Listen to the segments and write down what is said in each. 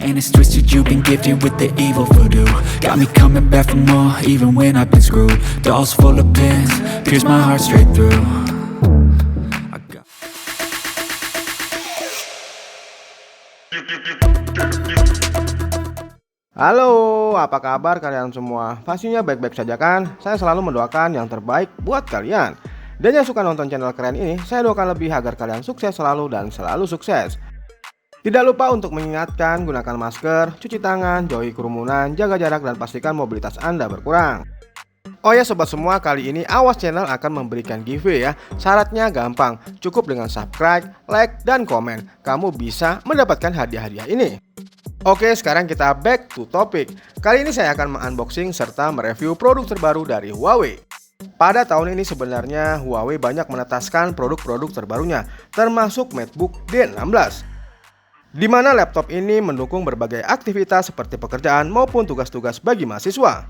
and it's twisted. You've been gifted with the evil voodoo. Got me coming back for more, even when I've been screwed. Dolls full of pins, pierce my heart straight through. I got... Halo, apa kabar kalian semua? Pastinya baik-baik saja kan? Saya selalu mendoakan yang terbaik buat kalian. Dan yang suka nonton channel keren ini, saya doakan lebih agar kalian sukses selalu dan selalu sukses. Tidak lupa untuk mengingatkan, gunakan masker, cuci tangan, jauhi kerumunan, jaga jarak, dan pastikan mobilitas Anda berkurang. Oh ya sobat semua, kali ini Awas Channel akan memberikan giveaway ya. Syaratnya gampang, cukup dengan subscribe, like, dan komen. Kamu bisa mendapatkan hadiah-hadiah ini. Oke, sekarang kita back to topic. Kali ini saya akan mengunboxing serta mereview produk terbaru dari Huawei. Pada tahun ini sebenarnya Huawei banyak menetaskan produk-produk terbarunya, termasuk MateBook D16. Di mana laptop ini mendukung berbagai aktivitas seperti pekerjaan maupun tugas-tugas bagi mahasiswa.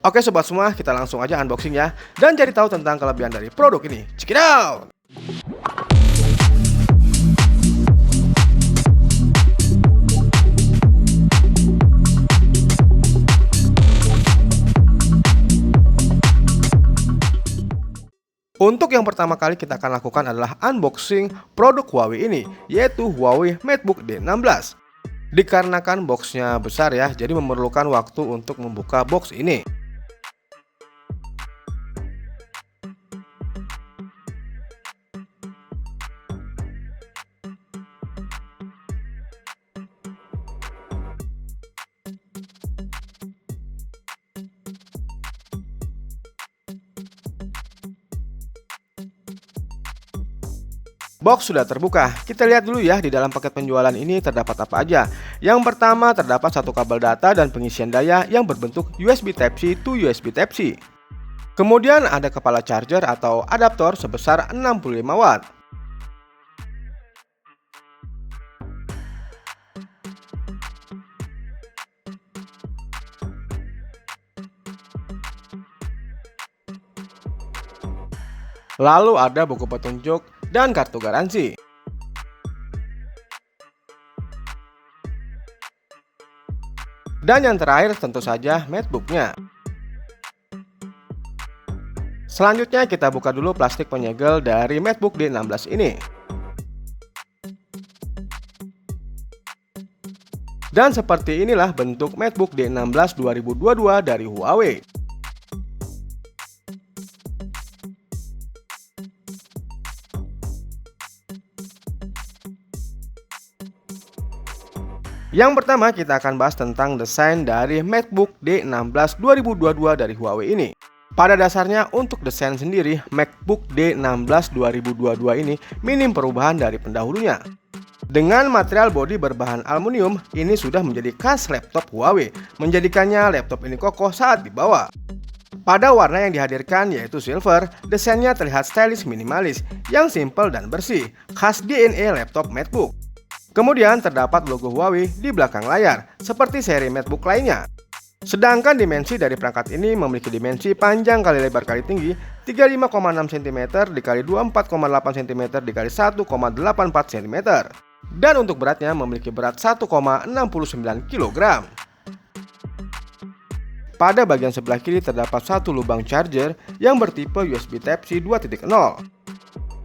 Oke sobat semua, kita langsung aja unboxing ya, dan cari tahu tentang kelebihan dari produk ini. Check it out! Untuk yang pertama kali kita akan lakukan adalah unboxing produk Huawei ini, yaitu Huawei MateBook D16. Dikarenakan boxnya besar ya, jadi memerlukan waktu untuk membuka box ini. Box sudah terbuka. Kita lihat dulu ya di dalam paket penjualan ini terdapat apa aja. Yang pertama terdapat satu kabel data dan pengisian daya yang berbentuk USB Type-C to USB Type-C. Kemudian ada kepala charger atau adaptor sebesar 65 watt. Lalu ada buku petunjuk dan kartu garansi. Dan yang terakhir tentu saja MateBook-nya. Selanjutnya kita buka dulu plastik penyegel dari MateBook D16 ini. Dan seperti inilah bentuk MateBook D16 2022 dari Huawei. Yang pertama kita akan bahas tentang desain dari MateBook D16 2022 dari Huawei ini. Pada dasarnya untuk desain sendiri, MateBook D16 2022 ini minim perubahan dari pendahulunya. Dengan material bodi berbahan aluminium, ini sudah menjadi khas laptop Huawei, menjadikannya laptop ini kokoh saat dibawa. Pada warna yang dihadirkan yaitu silver, desainnya terlihat stylish minimalis, yang simple dan bersih, khas DNA laptop MateBook. Kemudian terdapat logo Huawei di belakang layar, seperti seri MateBook lainnya. Sedangkan dimensi dari perangkat ini memiliki dimensi panjang kali lebar kali tinggi 35,6 cm dikali 24,8 cm dikali 1,84 cm. Dan untuk beratnya memiliki berat 1,69 kg. Pada bagian sebelah kiri terdapat satu lubang charger yang bertipe USB Type-C 2.0.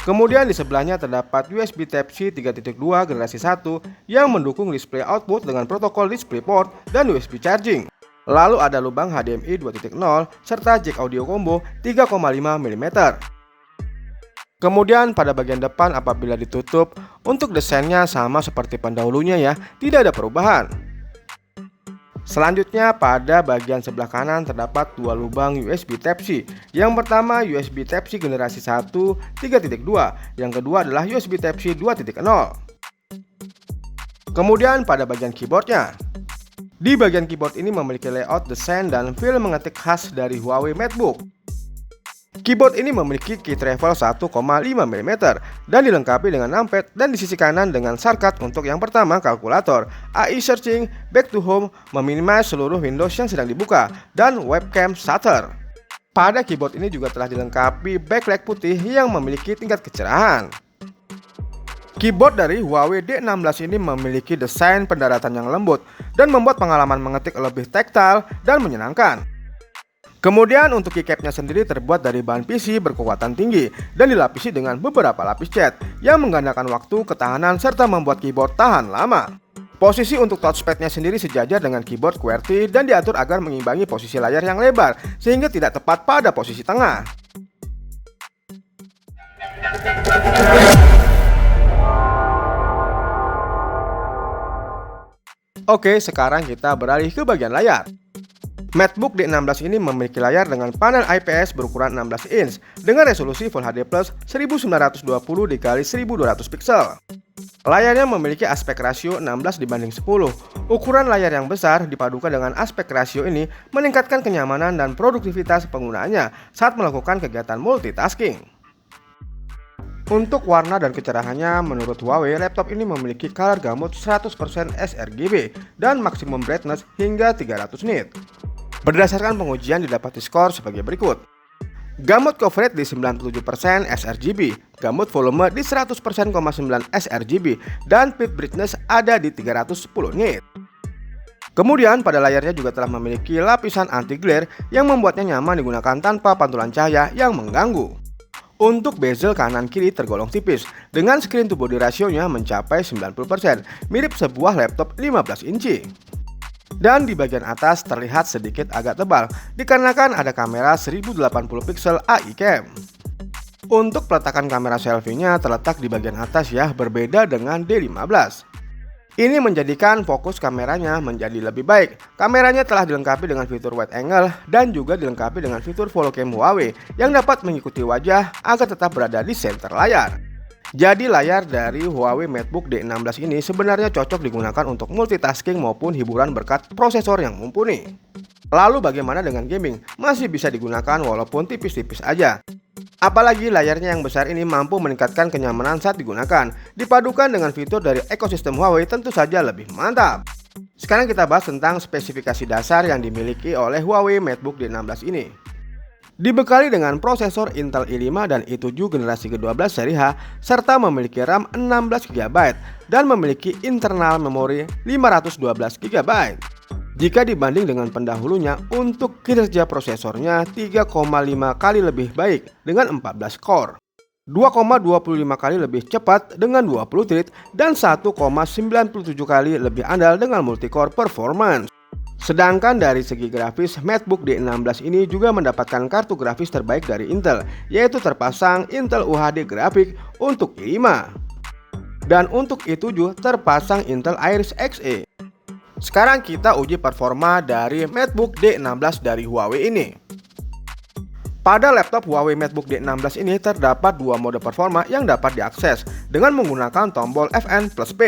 Kemudian di sebelahnya terdapat USB Type-C 3.2 generasi 1 yang mendukung display output dengan protokol DisplayPort dan USB charging. Lalu ada lubang HDMI 2.0 serta jack audio combo 3,5 mm. Kemudian pada bagian depan apabila ditutup, untuk desainnya sama seperti pendahulunya ya, tidak ada perubahan. Selanjutnya pada bagian sebelah kanan terdapat dua lubang USB Type-C. Yang pertama USB Type-C generasi 1 3.2, yang kedua adalah USB Type-C 2.0. Kemudian pada bagian keyboardnya. Di bagian keyboard ini memiliki layout desain dan feel mengetik khas dari Huawei MateBook. Keyboard ini memiliki key travel 1,5 mm dan dilengkapi dengan numpad, dan di sisi kanan dengan shortcut untuk yang pertama kalkulator, AI searching, back to home, meminimize seluruh Windows yang sedang dibuka, dan webcam shutter. Pada keyboard ini juga telah dilengkapi backlight putih yang memiliki tingkat kecerahan. Keyboard dari Huawei D16 ini memiliki desain pendaratan yang lembut dan membuat pengalaman mengetik lebih taktil dan menyenangkan. Kemudian untuk keycapnya sendiri terbuat dari bahan PC berkekuatan tinggi dan dilapisi dengan beberapa lapis cat yang menggandakan waktu, ketahanan, serta membuat keyboard tahan lama. Posisi untuk touchpadnya sendiri sejajar dengan keyboard QWERTY dan diatur agar mengimbangi posisi layar yang lebar sehingga tidak tepat pada posisi tengah. Oke, sekarang kita beralih ke bagian layar. MacBook D16 ini memiliki layar dengan panel IPS berukuran 16 inch dengan resolusi Full HD+ 1920 x 1200 pixel. Layarnya memiliki aspek rasio 16:10. Ukuran layar yang besar dipadukan dengan aspek rasio ini meningkatkan kenyamanan dan produktivitas penggunaannya saat melakukan kegiatan multitasking. Untuk warna dan kecerahannya, menurut Huawei, laptop ini memiliki color gamut 100% sRGB dan maksimum brightness hingga 300 nit. Berdasarkan pengujian didapati skor sebagai berikut. Gamut coverage di 97% sRGB, gamut volume di 100,9% sRGB, dan bit brightness ada di 310 nit. Kemudian pada layarnya juga telah memiliki lapisan anti glare yang membuatnya nyaman digunakan tanpa pantulan cahaya yang mengganggu. Untuk bezel kanan kiri tergolong tipis, dengan screen to body rasionya mencapai 90%, mirip sebuah laptop 15 inci. Dan di bagian atas terlihat sedikit agak tebal, dikarenakan ada kamera 1080 pixel AI cam. Untuk peletakan kamera selfie-nya terletak di bagian atas ya, berbeda dengan D15. Ini menjadikan fokus kameranya menjadi lebih baik. Kameranya telah dilengkapi dengan fitur wide angle dan juga dilengkapi dengan fitur follow cam Huawei yang dapat mengikuti wajah agar tetap berada di center layar. Jadi layar dari Huawei MacBook D16 ini sebenarnya cocok digunakan untuk multitasking maupun hiburan berkat prosesor yang mumpuni. Lalu bagaimana dengan gaming? Masih bisa digunakan walaupun tipis-tipis aja. Apalagi layarnya yang besar ini mampu meningkatkan kenyamanan saat digunakan. Dipadukan dengan fitur dari ekosistem Huawei tentu saja lebih mantap. Sekarang kita bahas tentang spesifikasi dasar yang dimiliki oleh Huawei MacBook D16 ini. Dibekali dengan prosesor Intel i5 dan i7 generasi ke-12 seri H serta memiliki RAM 16 GB dan memiliki internal memori 512 GB. Jika dibanding dengan pendahulunya, untuk kinerja prosesornya 3,5 kali lebih baik dengan 14 core, 2,25 kali lebih cepat dengan 20 thread, dan 1,97 kali lebih andal dengan multi-core performance. Sedangkan dari segi grafis, MacBook D16 ini juga mendapatkan kartu grafis terbaik dari Intel, yaitu terpasang Intel UHD Graphics untuk i5. Dan untuk i7 terpasang Intel Iris Xe. Sekarang kita uji performa dari MacBook D16 dari Huawei ini. Pada laptop Huawei MacBook D16 ini terdapat dua mode performa yang dapat diakses dengan menggunakan tombol Fn+P.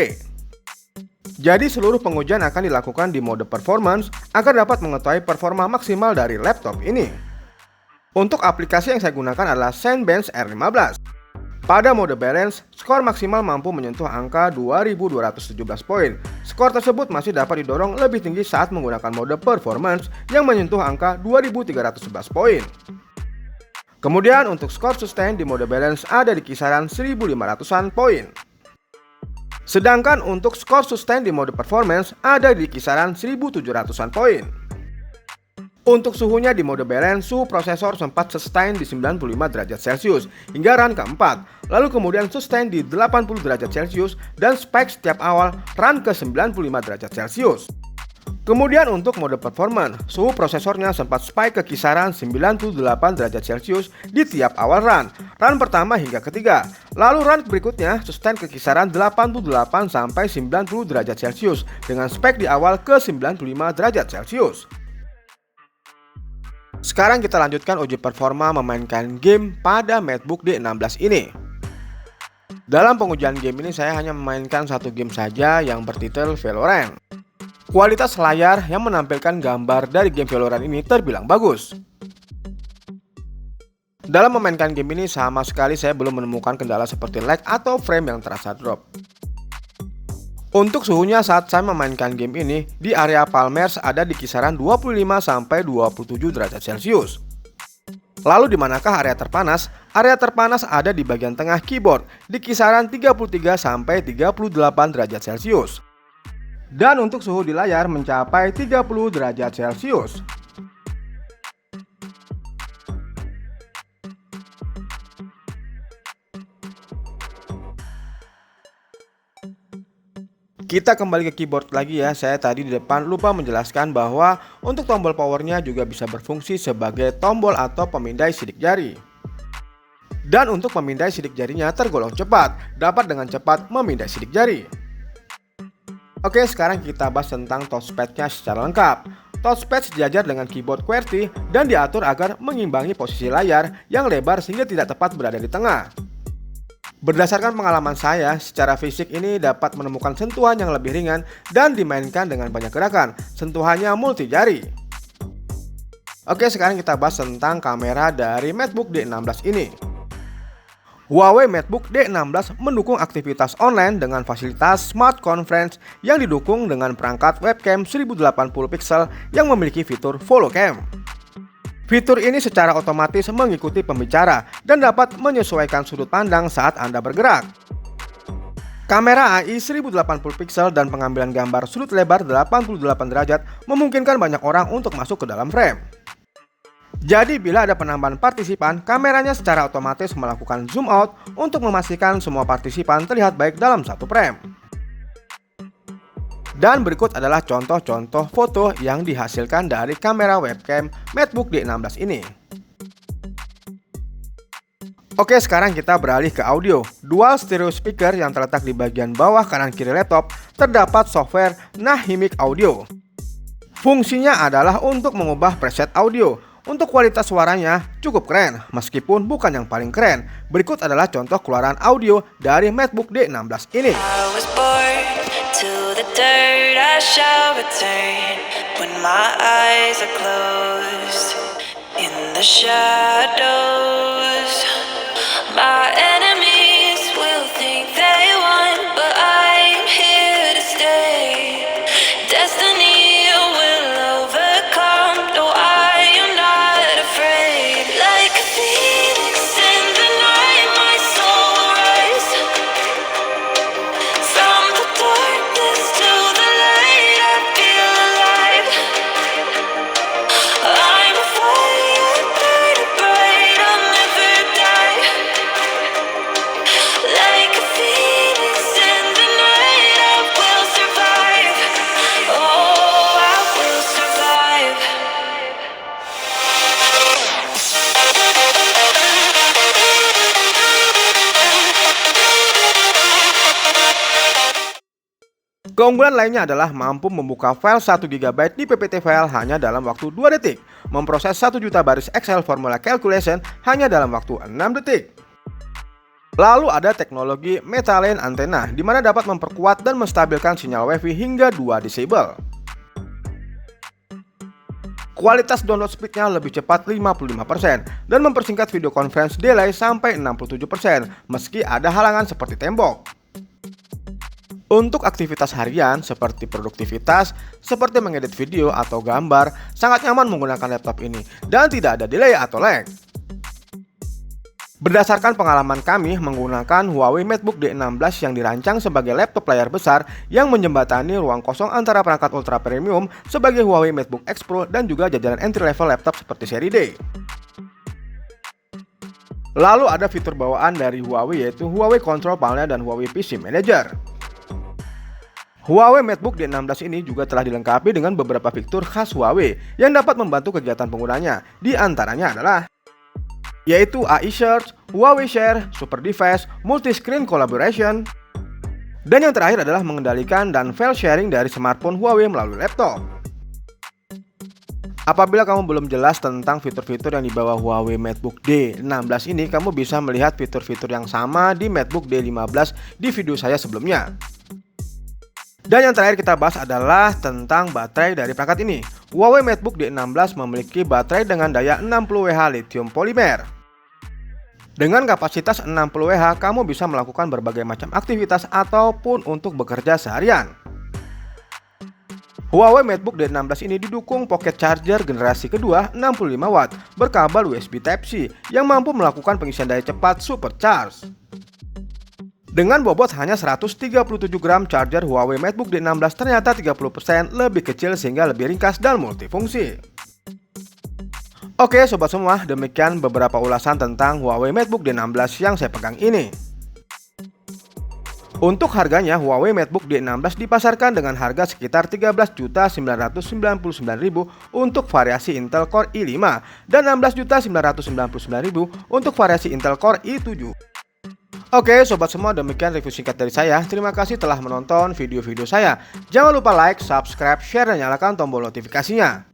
Jadi seluruh pengujian akan dilakukan di mode performance agar dapat mengetahui performa maksimal dari laptop ini. Untuk aplikasi yang saya gunakan adalah Zenbench R15. Pada mode balance, skor maksimal mampu menyentuh angka 2217 poin. Skor tersebut masih dapat didorong lebih tinggi saat menggunakan mode performance yang menyentuh angka 2311 poin. Kemudian untuk skor sustain di mode balance ada di kisaran 1500-an poin. Sedangkan untuk skor sustain di mode performance ada di kisaran 1700-an poin. Untuk suhunya di mode balance, suhu prosesor sempat sustain di 95 derajat Celcius hingga run keempat, lalu kemudian sustain di 80 derajat Celcius dan spike setiap awal run ke 95 derajat Celcius. Kemudian untuk mode performance, suhu prosesornya sempat spike ke kisaran 98 derajat Celcius di tiap awal run pertama hingga ketiga. Lalu run berikutnya sustain ke kisaran 88 sampai 90 derajat Celcius dengan spike di awal ke 95 derajat Celcius. Sekarang kita lanjutkan uji performa memainkan game pada MacBook D16 ini. Dalam pengujian game ini saya hanya memainkan satu game saja yang bertitel Valorant. Kualitas layar yang menampilkan gambar dari game Valorant ini terbilang bagus. Dalam memainkan game ini sama sekali saya belum menemukan kendala seperti lag atau frame yang terasa drop. Untuk suhunya saat saya memainkan game ini di area Palmers ada di kisaran 25 sampai 27 derajat Celcius. Lalu di manakah area terpanas? Area terpanas ada di bagian tengah keyboard di kisaran 33 sampai 38 derajat Celcius. Dan untuk suhu di layar mencapai 30 derajat Celcius. Kita kembali ke keyboard lagi ya. Saya tadi di depan lupa menjelaskan bahwa untuk tombol powernya juga bisa berfungsi sebagai tombol atau pemindai sidik jari. Dan untuk memindai sidik jarinya tergolong cepat, dapat dengan cepat memindai sidik jari. Oke, sekarang kita bahas tentang touchpad-nya secara lengkap. Touchpad sejajar dengan keyboard QWERTY dan diatur agar mengimbangi posisi layar yang lebar sehingga tidak tepat berada di tengah. Berdasarkan pengalaman saya, secara fisik ini dapat menemukan sentuhan yang lebih ringan dan dimainkan dengan banyak gerakan. Sentuhannya multi jari. Oke, sekarang kita bahas tentang kamera dari MateBook D16 ini. Huawei MateBook D16 mendukung aktivitas online dengan fasilitas Smart Conference yang didukung dengan perangkat webcam 1080 pixel yang memiliki fitur Follow Cam. Fitur ini secara otomatis mengikuti pembicara dan dapat menyesuaikan sudut pandang saat Anda bergerak. Kamera AI 1080 pixel dan pengambilan gambar sudut lebar 88 derajat memungkinkan banyak orang untuk masuk ke dalam frame. Jadi bila ada penambahan partisipan, kameranya secara otomatis melakukan zoom out untuk memastikan semua partisipan terlihat baik dalam satu frame. Dan berikut adalah contoh-contoh foto yang dihasilkan dari kamera webcam MateBook D16 ini. Oke, sekarang kita beralih ke audio. Dual stereo speaker yang terletak di bagian bawah kanan kiri laptop terdapat software Nahimic Audio. Fungsinya adalah untuk mengubah preset audio. Untuk kualitas suaranya cukup keren, meskipun bukan yang paling keren. Berikut adalah contoh keluaran audio dari MateBook D16 ini. I shall return when my eyes are closed. In the shadows, my enemies will think they won, but I'm here to stay. Destiny will overcome. No, I am not afraid. Like a phoenix in the night, my soul will rise from the darkness to the light. I feel alive. I'm a fire, burning bright. I'll never die. Like a phoenix in the night, I will survive. Oh, I will survive. Keunggulan lainnya adalah mampu membuka file 1 GB di PPT file hanya dalam waktu 2 detik, memproses 1 juta baris Excel formula calculation hanya dalam waktu 6 detik. Lalu ada teknologi Metalane Antenna, di mana dapat memperkuat dan menstabilkan sinyal WiFi hingga 2 disable. Kualitas download speednya lebih cepat 55% dan mempersingkat video conference delay sampai 67% meski ada halangan seperti tembok. Untuk aktivitas harian seperti produktivitas, seperti mengedit video atau gambar, sangat nyaman menggunakan laptop ini dan tidak ada delay atau lag. Berdasarkan pengalaman kami menggunakan Huawei MateBook D16 yang dirancang sebagai laptop layar besar yang menjembatani ruang kosong antara perangkat ultra premium sebagai Huawei MateBook X Pro dan juga jajaran entry level laptop seperti seri D. Lalu ada fitur bawaan dari Huawei yaitu Huawei Control Panel dan Huawei PC Manager. Huawei MateBook D16 ini juga telah dilengkapi dengan beberapa fitur khas Huawei yang dapat membantu kegiatan penggunanya. Di antaranya adalah yaitu AI Search, Huawei Share, Super Device, Multi-Screen Collaboration, dan yang terakhir adalah mengendalikan dan file sharing dari smartphone Huawei melalui laptop. Apabila kamu belum jelas tentang fitur-fitur yang dibawa Huawei MateBook D16 ini, kamu bisa melihat fitur-fitur yang sama di MateBook D15 di video saya sebelumnya. Dan yang terakhir kita bahas adalah tentang baterai dari perangkat ini. Huawei MateBook D16 memiliki baterai dengan daya 60Wh lithium polimer. Dengan kapasitas 60Wh, kamu bisa melakukan berbagai macam aktivitas ataupun untuk bekerja seharian. Huawei MateBook D16 ini didukung pocket charger generasi kedua 65 watt berkabel USB Type-C yang mampu melakukan pengisian daya cepat supercharge. Dengan bobot hanya 137 gram, charger Huawei MateBook D16 ternyata 30% lebih kecil sehingga lebih ringkas dan multifungsi. Oke sobat semua, demikian beberapa ulasan tentang Huawei MateBook D16 yang saya pegang ini. Untuk harganya, Huawei MateBook D16 dipasarkan dengan harga sekitar 13.999.000 untuk variasi Intel Core i5 dan 16.999.000 untuk variasi Intel Core i7. Oke sobat semua, demikian review singkat dari saya. Terima kasih telah menonton video-video saya. Jangan lupa like, subscribe, share, dan nyalakan tombol notifikasinya.